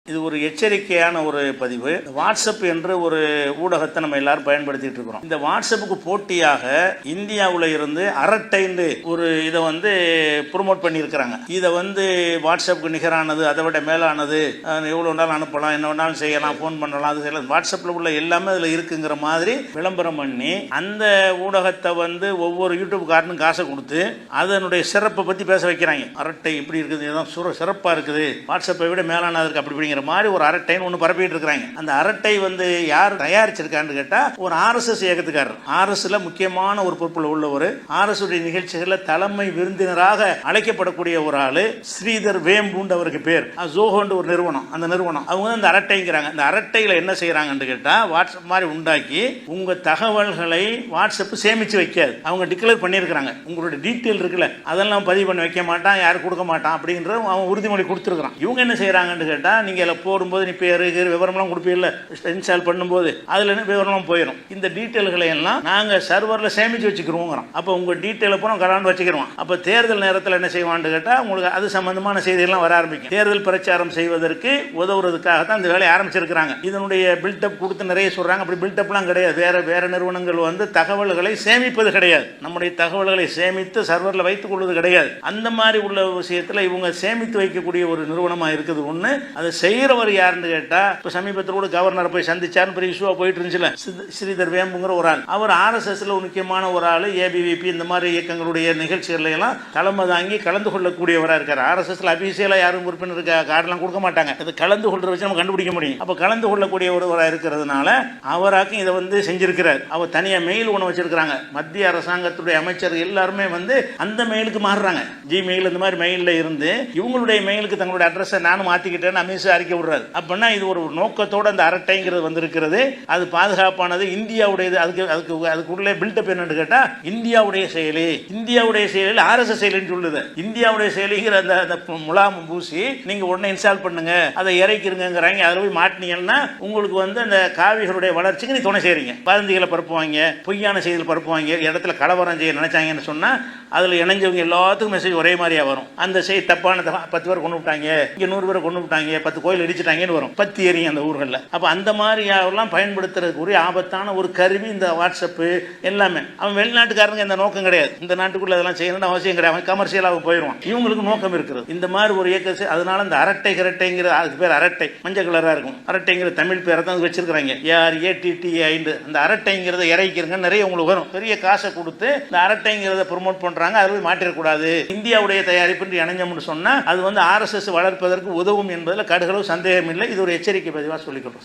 இது ஒரு எச்சரிக்கையான ஒரு பதிவு. வாட்ஸ்அப் என்ற ஒரு ஊடகத்தை நம்ம எல்லாரும் பயன்படுத்திட்டு இருக்கிறோம். இந்த வாட்ஸ்அப்புக்கு போட்டியாக இந்தியாவில் இருந்து அரட்டைன்னு ஒரு இதை ப்ரொமோட் பண்ணியிருக்கிறாங்க. இதை வாட்ஸ்அப்புக்கு நிகரானது, அதை விட மேலானது, எவ்வளோ வேணாலும் அனுப்பலாம், என்ன வேணாலும் செய்யலாம், ஃபோன் பண்ணலாம், அது செய்யலாம், வாட்ஸ்அப்பில் உள்ள எல்லாமே அதில் இருக்குங்கிற மாதிரி விளம்பரம் பண்ணி அந்த ஊடகத்தை ஒவ்வொரு யூடியூப்காரனும் காசை கொடுத்து அதனுடைய சிறப்பை பற்றி பேச வைக்கிறாங்க. அரட்டை இப்படி இருக்குது, இதுதான் சிறப்பாக இருக்குது, வாட்ஸ்அப்பை விட மேலானது இருக்குது அப்படி மாதிரி ஒரு அரட்டைன்னு ஒன்று பரப்பிட்டு இருக்கிறாங்க. அந்த அரட்டை யார் தயாரிச்சிருக்கான்னு கேட்டா ஒரு RSS இயக்கத்துக்காரர். RSSல முக்கியமான ஒரு பொறுப்புல உள்ள ஒரு RSS உடைய நிகழ்ச்சிகளில் தலைமை விருந்தினராக அழைக்கப்படக்கூடிய ஒரு ஆளு ஸ்ரீதர் வேம்பூண்டு அவருக்கு பேர். ஜோஹோண்டு ஒரு நிறுவனம். அந்த நிறுவனம் அவங்க அந்த அரட்டைங்கிறாங்க. அந்த அரட்டையில என்ன செய்யறாங்கன்னு கேட்டா வாட்ஸ்அப் மாதிரி உண்டாக்கி உங்க தகவல்களை வாட்ஸ்அப் சேமிச்சு வைக்காது. அவங்க டிக்ளேர் பண்ணியிருக்கிறாங்க. உங்களுடைய டீட்டெயில் இருக்குல்ல அதெல்லாம் பதிவு பண்ணி வைக்க மாட்டான், யாரும் கொடுக்க மாட்டான் அப்படின்ற அவன் உறுதிமொழி கொடுத்துருக்கான். இவங்க என்ன செய்யறாங்கன்னு கேட்டா நீங்க போடும்போது நீ பேரு விவரம்லாம் கொடுப்பீங்கல்ல, இன்ஸ்டால் பண்ணும்போது அதுல விவரம்லாம் போயிடும். இந்த டீட்டெயில்களை எல்லாம் நாங்க சர்வர்ல சேமிச்சு வச்சுக்கிறோம். அப்போ உங்க டீட்டெயிலை பூரா கலாண்டு வச்சுக்கிறோம். அப்போ தேர்தல் நேரத்தில் என்ன செய்வான்னு கேட்டா உங்களுக்கு அது சம்பந்தமான செய்திகள்லாம் வர ஆரம்பிக்கும். தேர்தல் பிரச்சாரம் செய்வதற்கு உதவுறதுக்காக தான் இந்த வேலையை ஆரம்பிச்சிருக்கிறாங்க. இதனுடைய பில்டப் கொடுத்து நிறைய சொல்றாங்க. அப்படி பில்டப்லாம் கிடையாது. வேற நிறுவனங்கள் தகவல்களை சேமிப்பது கிடையாது. நம்முடைய தகவல்களை சேமித்து சர்வர்ல வைத்துக் கொள்வது கிடையாது. அந்த மாதிரி உள்ள விஷயத்துல இவங்க சேமித்து வைக்கக்கூடிய ஒரு நிறுவனமா இருக்குது ஒண்ணு. அதை செய்யறவர் யாருன்னு கேட்டா இப்ப சமீபத்தில் கூட கவர்னர் போய் சந்திச்சாருன்னு பெரிய இஷ்யூவா போயிட்டு இருந்துச்சுல, ஸ்ரீதர் வேம்புங்கிற ஒரு ஆள். அவர் RSSல முக்கியமான ஒரு ஆள். ABVP இந்த மாதிரி இயக்கங்களுடைய நிகழ்ச்சிகள் எல்லாம் தலைமை தாங்கி கலந்து கொள்ளக்கூடியவராக இருக்காரு. RSSல அபிஷியலா யாரும் உறுப்பினர் கார்டெல்லாம் கொடுக்க மாட்டாங்க. அது கலந்து கொள்ற வச்சு நம்ம கண்டுபிடிக்க முடியும். அப்ப கலந்து கொள்ளக்கூடிய ஒருவராக இருக்கிறதுனால அவராக்கும் இதை செஞ்சிருக்கிறார். அவர் தனியா மெயில் ஒன்று வச்சிருக்கிறாங்க. மத்திய அரசாங்கத்துடைய அமைச்சர் எல்லாருமே அந்த மெயிலுக்கு மாறுறாங்க. ஜிமெயில் இந்த மாதிரி மெயில்ல இருந்து இவங்களுடைய மெயிலுக்கு தங்களுடைய அட்ரஸை நானும் மாத்திக்கிட்டேன்னு அமித்ஷா அறிக்கை விடுறாரு. அப்படின்னா இது ஒரு நோக்கத்தோட அந்த அரட்டைங்கிறது வந்திருக்கிறது. அது பாதுகாப்பானது, இந்தியாவுடையது. அதுக்குள்ளே பில்டப் என்னன்னு கேட்டா இந்தியாவுடைய செயலி, இந்தியாவுடைய செயலில் RSS செயலின்னு சொல்லுது. இந்தியாவுடைய செயலிங்கிற அந்த முலாம் பூசி நீங்க உடனே இன்ஸ்டால் பண்ணுங்க, அதை இறக்கிருங்கிறாங்க. அதில் போய் மாட்டினீங்கன்னா உங்களுக்கு அந்த காவிகளுடைய வளர்ச்சிக்கு நீ துணை செய்றீங்க. வதந்திகளை பரப்புவாங்க, பொய்யான செய்திகள் பரப்புவாங்க. இடத்துல கலவரம் செய்ய நினைச்சாங்கன்னு சொன்னா அதுல இணைஞ்சவங்க எல்லாத்துக்கும் மெசேஜ் ஒரே மாதிரியா வரும். அந்த செய்தி தப்பான 10 பேர் கொண்டு விட்டாங்க, இங்க 100 பேரை கொண்டு விட்டாங்க, 10 கோயில் இடிச்சிட்டாங்கன்னு வரும். 10 ஏரியும் அந்த ஊர்களில். அப்போ அந்த மாதிரி எல்லாம் பயன்படுத்துறதுக்குரிய ஆபத்தான ஒரு கருவி இந்த வாட்ஸ்அப்பு எல்லாமே. அவன் வெளிநாட்டுக்காரங்க இந்த நோக்கம் கிடையாது. இந்த நாட்டுக்குள்ள அதெல்லாம் செய்யணும்னு அவசியம் கிடையாது. அவன் கமர்ஷியலாக போயிடுவான். இவங்களுக்கு நோக்கம் இருக்கிறது இந்த மாதிரி ஒரு இயக்கம். அதனால இந்த அரட்டை கரட்டைங்கிற அதுக்கு பேர் அரட்டை, மஞ்சள் கலராக இருக்கும். அரட்டைங்கிற தமிழ் பேரை தான் வச்சிருக்கிறாங்க. ARATTI. அந்த அரட்டைங்கிறத இறக்கிருங்க நிறைய உங்களுக்கு வரும். பெரிய காசை கொடுத்து இந்த அரட்டைங்கிறத ப்ரொமோட் பண்றாங்க. அதில் மாட்டிடக்கூடாது. இந்தியாவுடைய தயாரிப்பு இணைஞ்சோம்னு சொன்னா அது RSS வளர்ப்பதற்கு உதவும் என்பதில் கடுகளவு சந்தேகம் இல்லை. இது ஒரு எச்சரிக்கை பதிவாக சொல்லிக்கிறோம்.